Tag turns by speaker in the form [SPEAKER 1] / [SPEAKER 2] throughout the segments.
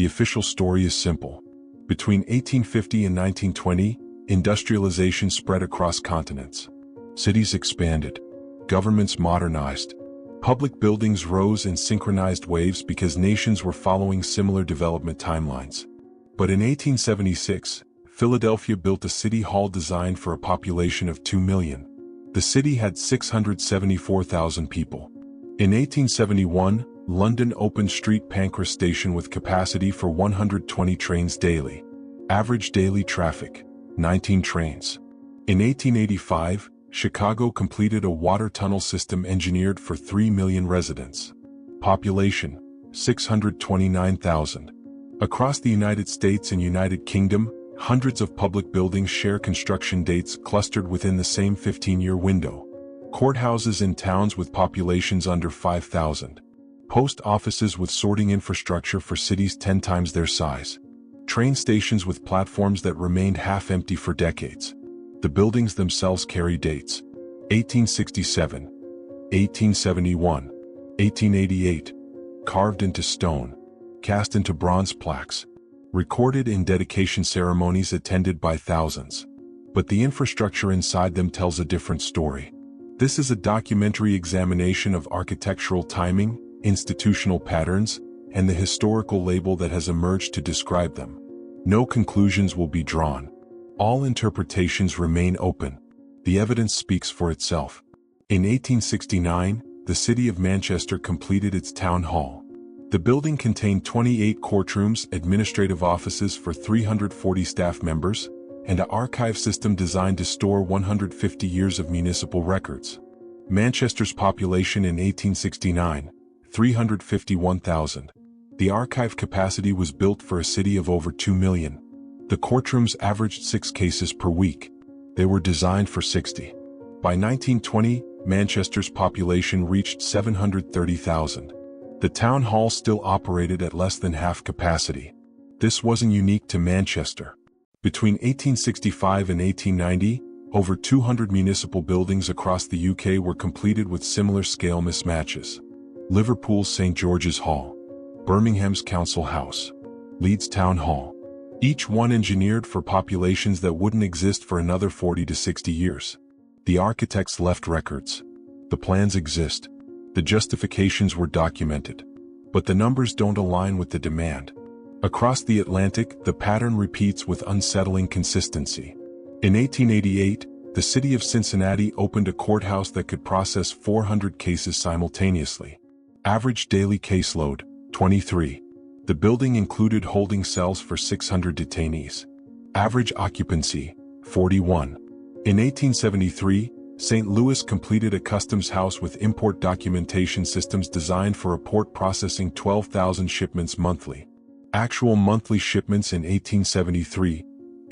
[SPEAKER 1] The official story is simple. Between 1850 and 1920, industrialization spread across continents. Cities expanded. Governments modernized. Public buildings rose in synchronized waves because nations were following similar development timelines. But in 1876, Philadelphia built a city hall designed for a population of 2 million. The city had 674,000 people. In 1871, London opened Street Pancras Station with capacity for 120 trains daily. Average daily traffic, 19 trains. In 1885, Chicago completed a water tunnel system engineered for 3 million residents. Population, 629,000. Across the United States and United Kingdom, hundreds of public buildings share construction dates clustered within the same 15-year window. Courthouses in towns with populations under 5,000. Post offices with sorting infrastructure for cities 10 times their size. Train stations with platforms that remained half empty for decades. The buildings themselves carry dates: 1867, 1871, 1888, carved into stone, cast into bronze plaques, recorded in dedication ceremonies attended by thousands. But the infrastructure inside them tells a different story. This is a documentary examination of architectural timing, institutional patterns, and the historical label that has emerged to describe them. No conclusions will be drawn. All interpretations remain open. The evidence speaks for itself. In 1869, the city of Manchester completed its town hall. The building contained 28 courtrooms, administrative offices for 340 staff members, and an archive system designed to store 150 years of municipal records. Manchester's population in 1869, 351,000. The archive capacity was built for a city of over 2 million. The courtrooms averaged 6 cases per week. They were designed for 60. By 1920, Manchester's population reached 730,000. The town hall still operated at less than half capacity. This wasn't unique to Manchester. Between 1865 and 1890, over 200 municipal buildings across the UK were completed with similar scale mismatches. Liverpool's St. George's Hall, Birmingham's Council House, Leeds Town Hall. Each one engineered for populations that wouldn't exist for another 40 to 60 years. The architects left records. The plans exist. The justifications were documented. But the numbers don't align with the demand. Across the Atlantic, the pattern repeats with unsettling consistency. In 1888, the city of Cincinnati opened a courthouse that could process 400 cases simultaneously. Average daily caseload, 23. The building included holding cells for 600 detainees. Average occupancy, 41. In 1873, St. Louis completed a customs house with import documentation systems designed for a port processing 12,000 shipments monthly. Actual monthly shipments in 1873,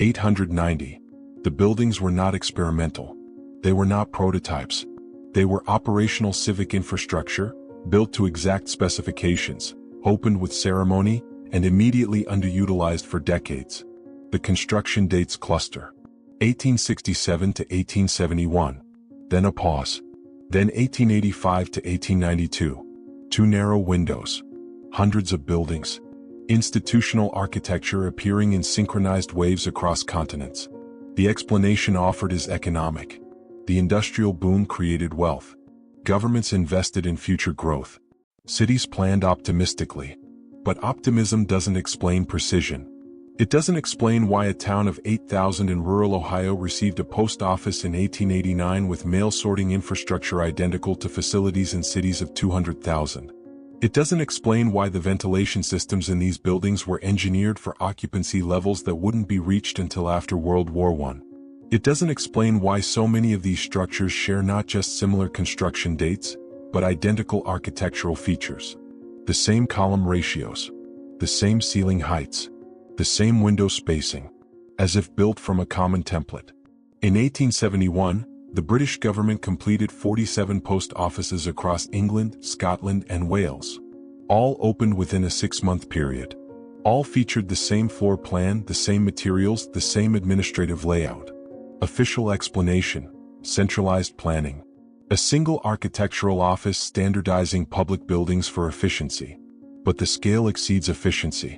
[SPEAKER 1] 890. The buildings were not experimental. They were not prototypes. They were operational civic infrastructure, built to exact specifications, opened with ceremony, and immediately underutilized for decades. The construction dates cluster: 1867 to 1871, then a pause, then 1885 to 1892. 2 narrow windows, hundreds of buildings, institutional architecture appearing in synchronized waves across continents. The explanation offered is economic. The industrial boom created wealth. Governments invested in future growth. Cities planned optimistically. But optimism doesn't explain precision. It doesn't explain why a town of 8,000 in rural Ohio received a post office in 1889 with mail sorting infrastructure identical to facilities in cities of 200,000. It doesn't explain why the ventilation systems in these buildings were engineered for occupancy levels that wouldn't be reached until after World War I. It doesn't explain why so many of these structures share not just similar construction dates, but identical architectural features. The same column ratios, the same ceiling heights, the same window spacing, as if built from a common template. In 1871, the British government completed 47 post offices across England, Scotland, and Wales. All opened within a 6-month period. All featured the same floor plan, the same materials, the same administrative layout. Official explanation: centralized planning. A single architectural office standardizing public buildings for efficiency. But the scale exceeds efficiency.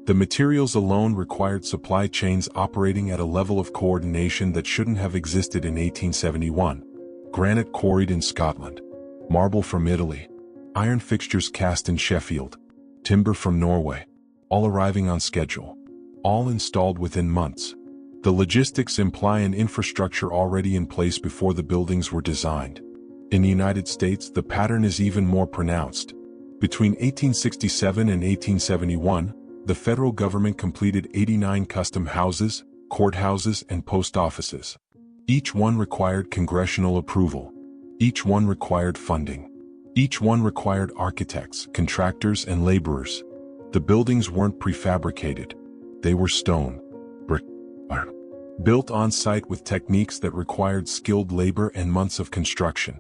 [SPEAKER 1] The materials alone required supply chains operating at a level of coordination that shouldn't have existed in 1871. Granite quarried in Scotland, marble from Italy, iron fixtures cast in Sheffield, timber from Norway, all arriving on schedule, all installed within months. The logistics imply an infrastructure already in place before the buildings were designed. In the United States, the pattern is even more pronounced. Between 1867 and 1871, the federal government completed 89 custom houses, courthouses, and post offices. Each one required congressional approval. Each one required funding. Each one required architects, contractors, and laborers. The buildings weren't prefabricated. They were stone, brick, iron, built on site with techniques that required skilled labor and months of construction.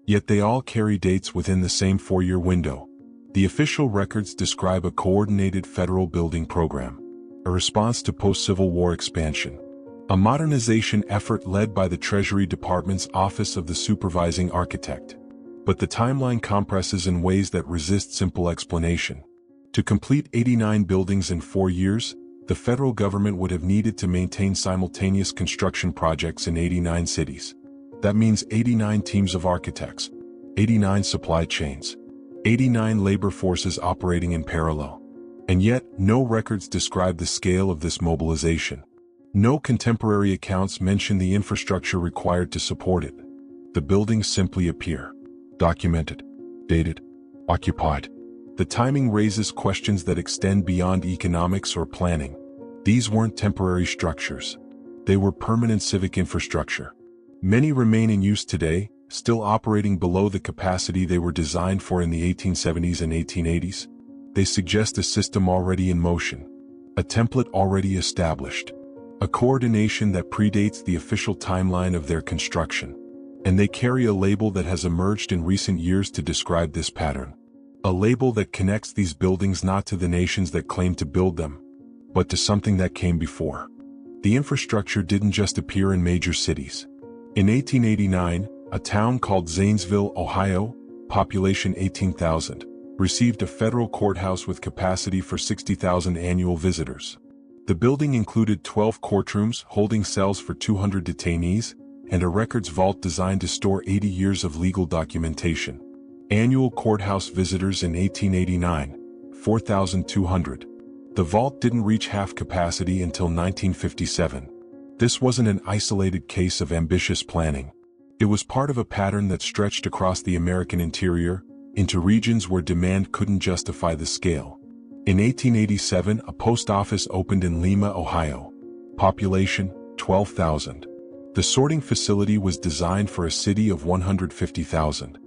[SPEAKER 1] Yet they all carry dates within the same 4-year window. The official records describe a coordinated federal building program, a response to post-Civil War expansion, a modernization effort led by the Treasury Department's Office of the Supervising Architect. But the timeline compresses in ways that resist simple explanation. To complete 89 buildings in 4 years, the federal government would have needed to maintain simultaneous construction projects in 89 cities. That means 89 teams of architects, 89 supply chains, 89 labor forces operating in parallel. And yet, no records describe the scale of this mobilization. No contemporary accounts mention the infrastructure required to support it. The buildings simply appear. Documented, dated, occupied. The timing raises questions that extend beyond economics or planning. These weren't temporary structures. They were permanent civic infrastructure. Many remain in use today, still operating below the capacity they were designed for in the 1870s and 1880s. They suggest a system already in motion, a template already established, a coordination that predates the official timeline of their construction. And they carry a label that has emerged in recent years to describe this pattern. A label that connects these buildings not to the nations that claim to build them, but to something that came before. The infrastructure didn't just appear in major cities. In 1889, a town called Zanesville, Ohio, population 18,000, received a federal courthouse with capacity for 60,000 annual visitors. The building included 12 courtrooms holding cells for 200 detainees, and a records vault designed to store 80 years of legal documentation. Annual courthouse visitors in 1889, 4,200. The vault didn't reach half capacity until 1957. This wasn't an isolated case of ambitious planning. It was part of a pattern that stretched across the American interior, into regions where demand couldn't justify the scale. In 1887, a post office opened in Lima, Ohio. Population, 12,000. The sorting facility was designed for a city of 150,000.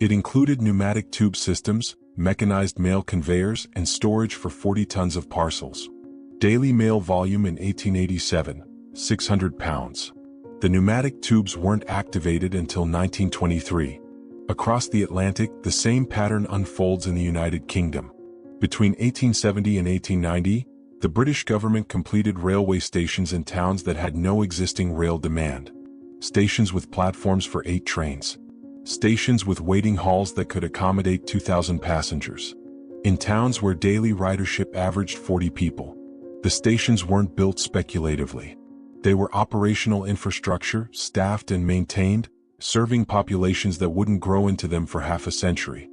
[SPEAKER 1] It included pneumatic tube systems, mechanized mail conveyors, and storage for 40 tons of parcels. Daily mail volume in 1887, 600 pounds. The pneumatic tubes weren't activated until 1923. Across the Atlantic, the same pattern unfolds in the United Kingdom. Between 1870 and 1890, the British government completed railway stations in towns that had no existing rail demand. Stations with platforms for 8 trains. Stations with waiting halls that could accommodate 2,000 passengers. In towns where daily ridership averaged 40 people. The stations weren't built speculatively. They were operational infrastructure, staffed and maintained, serving populations that wouldn't grow into them for half a century.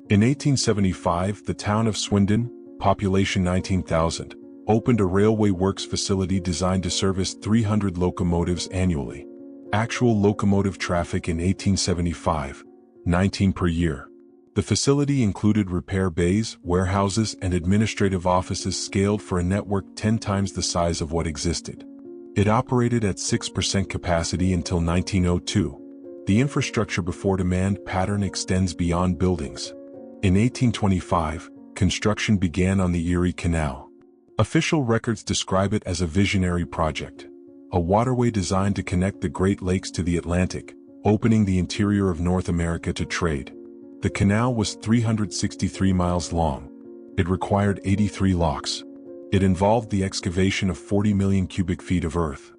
[SPEAKER 1] In 1875, the town of Swindon, population 19,000, opened a railway works facility designed to service 300 locomotives annually. Actual locomotive traffic in 1875, 19 per year. The facility included repair bays, warehouses, and administrative offices scaled for a network 10 times the size of what existed. It operated at 6% capacity until 1902. The infrastructure before demand pattern extends beyond buildings. In 1825, construction began on the Erie Canal. Official records describe it as a visionary project, a waterway designed to connect the Great Lakes to the Atlantic, opening the interior of North America to trade. The canal was 363 miles long. It required 83 locks. It involved the excavation of 40 million cubic feet of earth.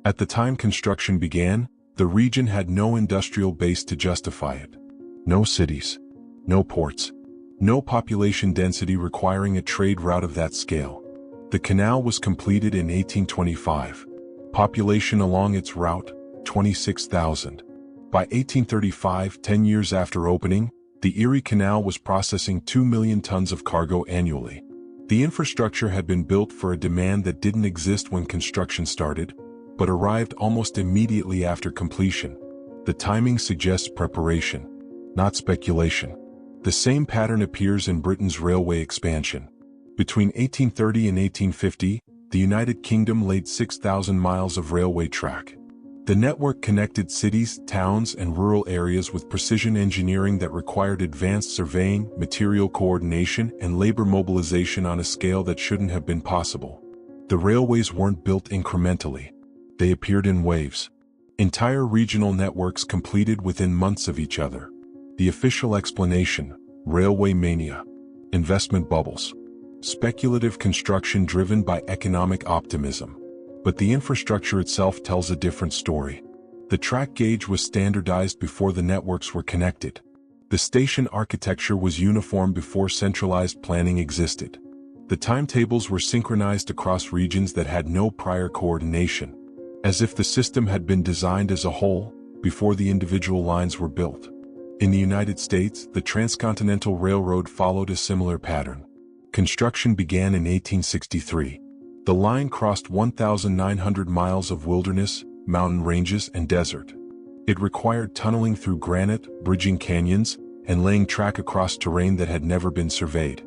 [SPEAKER 1] At the time construction began, the region had no industrial base to justify it. No cities, no ports, no population density requiring a trade route of that scale. The canal was completed in 1825. Population along its route, 26,000. By 1835, 10 years after opening, the Erie Canal was processing 2 million tons of cargo annually. The infrastructure had been built for a demand that didn't exist when construction started, but arrived almost immediately after completion. The timing suggests preparation, not speculation. The same pattern appears in Britain's railway expansion. Between 1830 and 1850, the United Kingdom laid 6,000 miles of railway track. The network connected cities, towns, and rural areas with precision engineering that required advanced surveying, material coordination, and labor mobilization on a scale that shouldn't have been possible. The railways weren't built incrementally. They appeared in waves. Entire regional networks completed within months of each other. The official explanation: railway mania, investment bubbles, speculative construction driven by economic optimism. But the infrastructure itself tells a different story. The track gauge was standardized before the networks were connected. The station architecture was uniform before centralized planning existed. The timetables were synchronized across regions that had no prior coordination, as if the system had been designed as a whole before the individual lines were built. In the United States, the Transcontinental Railroad followed a similar pattern. Construction began in 1863. The line crossed 1,900 miles of wilderness, mountain ranges, and desert. It required tunneling through granite, bridging canyons, and laying track across terrain that had never been surveyed.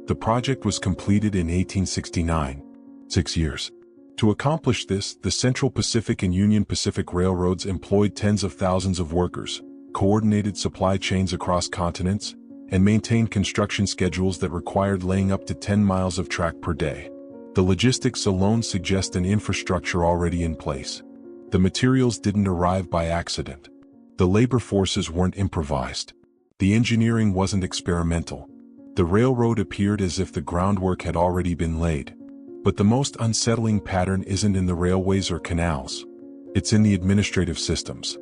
[SPEAKER 1] The project was completed in 1869, 6 years. To accomplish this, the Central Pacific and Union Pacific Railroads employed tens of thousands of workers, coordinated supply chains across continents, and maintained construction schedules that required laying up to 10 miles of track per day. The logistics alone suggest an infrastructure already in place. The materials didn't arrive by accident. The labor forces weren't improvised. The engineering wasn't experimental. The railroad appeared as if the groundwork had already been laid. But the most unsettling pattern isn't in the railways or canals. It's in the administrative systems.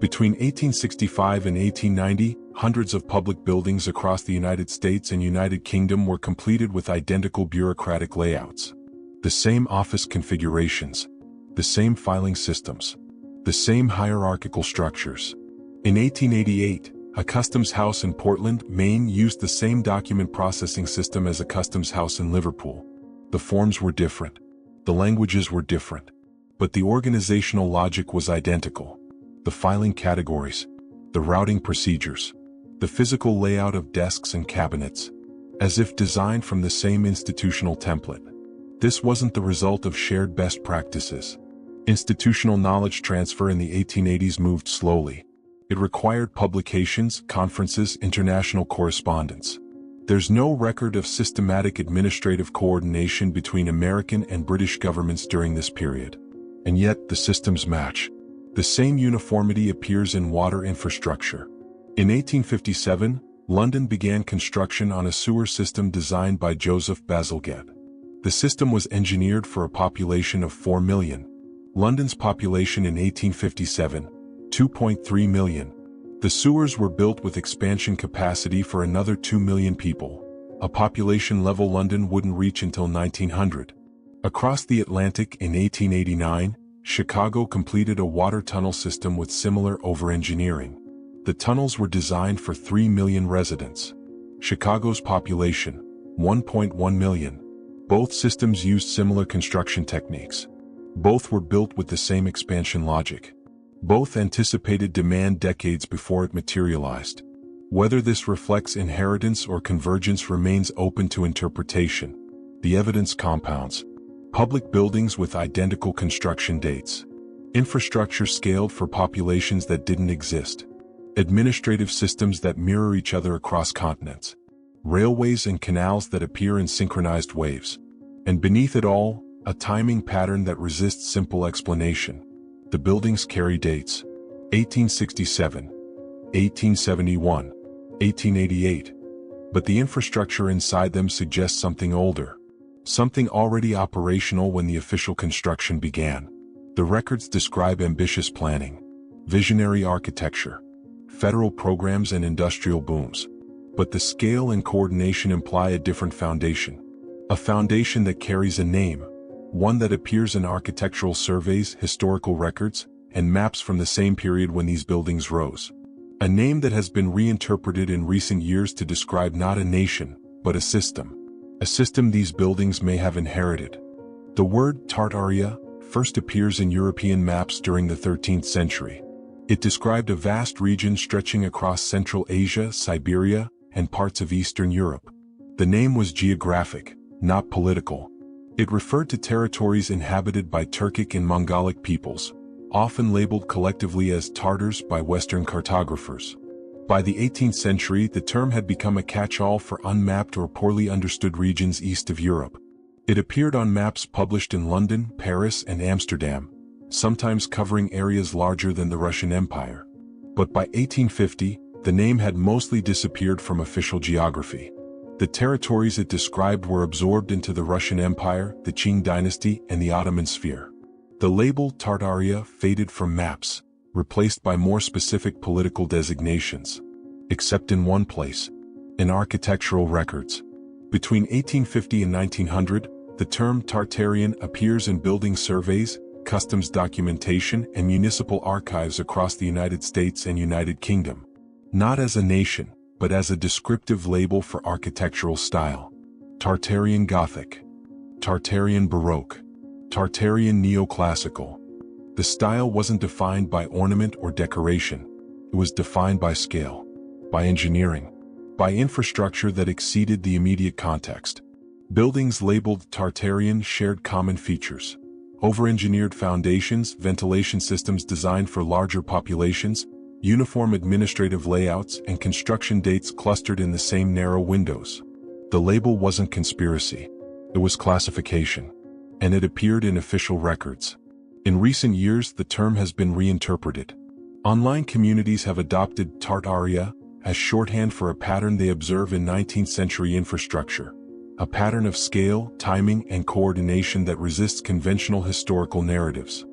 [SPEAKER 1] Between 1865 and 1890, hundreds of public buildings across the United States and United Kingdom were completed with identical bureaucratic layouts. The same office configurations, the same filing systems, the same hierarchical structures. In 1888, a customs house in Portland, Maine used the same document processing system as a customs house in Liverpool. The forms were different, the languages were different, but the organizational logic was identical. The filing categories, the routing procedures, the physical layout of desks and cabinets, as if designed from the same institutional template. This wasn't the result of shared best practices. Institutional knowledge transfer in the 1880s moved slowly. It required publications, conferences, international correspondence. There's no record of systematic administrative coordination between American and British governments during this period. And yet, the systems match. The same uniformity appears in water infrastructure. In 1857, London began construction on a sewer system designed by Joseph Bazalgette. The system was engineered for a population of 4 million. London's population in 1857, 2.3 million. The sewers were built with expansion capacity for another 2 million people, a population level London wouldn't reach until 1900. Across the Atlantic in 1889, Chicago completed a water tunnel system with similar over-engineering. The tunnels were designed for 3 million residents. Chicago's population, 1.1 million. Both systems used similar construction techniques. Both were built with the same expansion logic. Both anticipated demand decades before it materialized. Whether this reflects inheritance or convergence remains open to interpretation. The evidence compounds. Public buildings with identical construction dates. Infrastructure scaled for populations that didn't exist. Administrative systems that mirror each other across continents. Railways and canals that appear in synchronized waves. And beneath it all, a timing pattern that resists simple explanation. The buildings carry dates: 1867, 1871, 1888. But the infrastructure inside them suggests something older. Something already operational when the official construction began. The records describe ambitious planning, visionary architecture, federal programs and industrial booms. But the scale and coordination imply a different foundation. A foundation that carries a name, one that appears in architectural surveys, historical records, and maps from the same period when these buildings rose. A name that has been reinterpreted in recent years to describe not a nation, but a system. A system these buildings may have inherited. The word Tartaria first appears in European maps during the 13th century. It described a vast region stretching across Central Asia, Siberia, and parts of Eastern Europe. The name was geographic, not political. It referred to territories inhabited by Turkic and Mongolic peoples, often labeled collectively as Tartars by Western cartographers. By the 18th century, the term had become a catch-all for unmapped or poorly understood regions east of Europe. It appeared on maps published in London, Paris, and Amsterdam, sometimes covering areas larger than the Russian Empire. But by 1850, the name had mostly disappeared from official geography. The territories it described were absorbed into the Russian Empire, the Qing dynasty, and the Ottoman sphere. The label Tartaria faded from maps, replaced by more specific political designations. Except in one place: in architectural records. Between 1850 and 1900, the term Tartarian appears in building surveys, customs documentation, and municipal archives across the United States and United Kingdom. Not as a nation, but as a descriptive label for architectural style. Tartarian Gothic, Tartarian Baroque, Tartarian Neoclassical. The style wasn't defined by ornament or decoration. It was defined by scale, by engineering, by infrastructure that exceeded the immediate context. Buildings labeled Tartarian shared common features: over-engineered foundations, ventilation systems designed for larger populations, uniform administrative layouts, and construction dates clustered in the same narrow windows. The label wasn't conspiracy. It was classification. And it appeared in official records. In recent years, the term has been reinterpreted. Online communities have adopted Tartaria as shorthand for a pattern they observe in 19th century infrastructure. A pattern of scale, timing, and coordination that resists conventional historical narratives.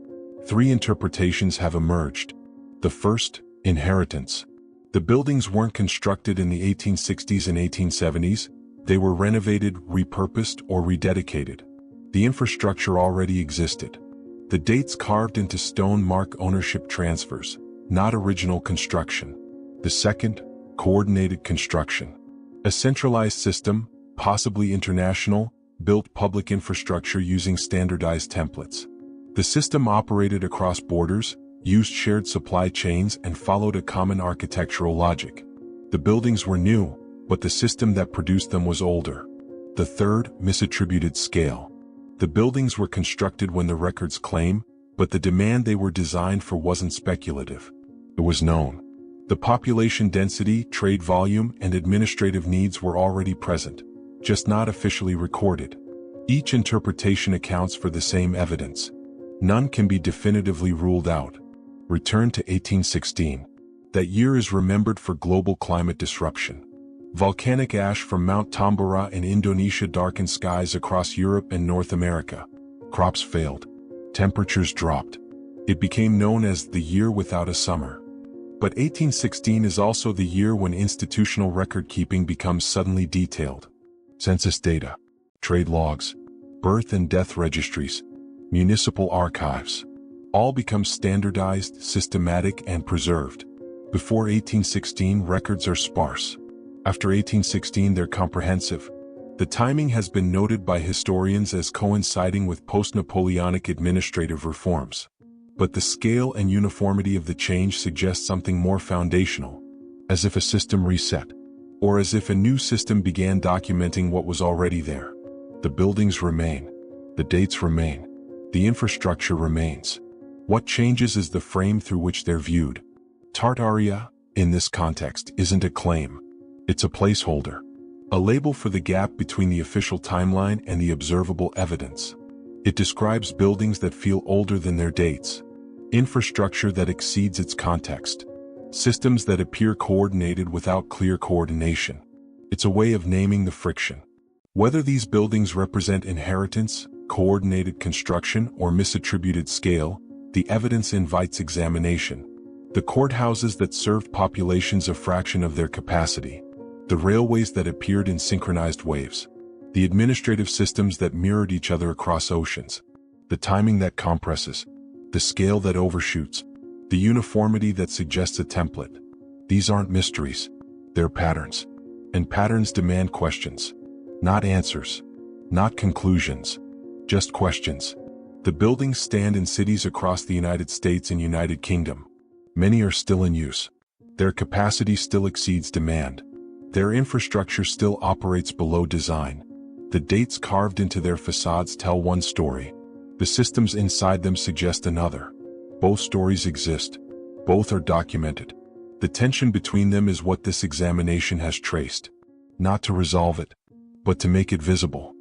[SPEAKER 1] Three interpretations have emerged. The first, inheritance. The buildings weren't constructed in the 1860s and 1870s, they were renovated, repurposed, or rededicated. The infrastructure already existed. The dates carved into stone mark ownership transfers, not original construction. The second, coordinated construction. A centralized system, possibly international, built public infrastructure using standardized templates. The system operated across borders, used shared supply chains, and followed a common architectural logic. The buildings were new, but the system that produced them was older. The third, misattributed scale. The buildings were constructed when the records claim, but the demand they were designed for wasn't speculative. It was known. The population density, trade volume, and administrative needs were already present, just not officially recorded. Each interpretation accounts for the same evidence. None can be definitively ruled out. Return to 1816. That year is remembered for global climate disruption. Volcanic ash from Mount Tambora in Indonesia darkened skies across Europe and North America. Crops failed. Temperatures dropped. It became known as the year without a summer. But 1816 is also the year when institutional record-keeping becomes suddenly detailed. Census data, trade logs, birth and death registries, municipal archives, all become standardized, systematic, and preserved. Before 1816, records are sparse. After 1816, they're comprehensive. The timing has been noted by historians as coinciding with post-Napoleonic administrative reforms. But the scale and uniformity of the change suggest something more foundational, as if a system reset, or as if a new system began documenting what was already there. The buildings remain. The dates remain. The infrastructure remains. What changes is the frame through which they're viewed. Tartaria, in this context, isn't a claim. It's a placeholder. A label for the gap between the official timeline and the observable evidence. It describes buildings that feel older than their dates. Infrastructure that exceeds its context. Systems that appear coordinated without clear coordination. It's a way of naming the friction. Whether these buildings represent inheritance, coordinated construction, or misattributed scale, the evidence invites examination. The courthouses that served populations a fraction of their capacity. The railways that appeared in synchronized waves. The administrative systems that mirrored each other across oceans. The timing that compresses. The scale that overshoots. The uniformity that suggests a template. These aren't mysteries. They're patterns. And patterns demand questions. Not answers. Not conclusions. Just questions. The buildings stand in cities across the United States and United Kingdom. Many are still in use. Their capacity still exceeds demand. Their infrastructure still operates below design. The dates carved into their facades tell one story. The systems inside them suggest another. Both stories exist. Both are documented. The tension between them is what this examination has traced. Not to resolve it, but to make it visible.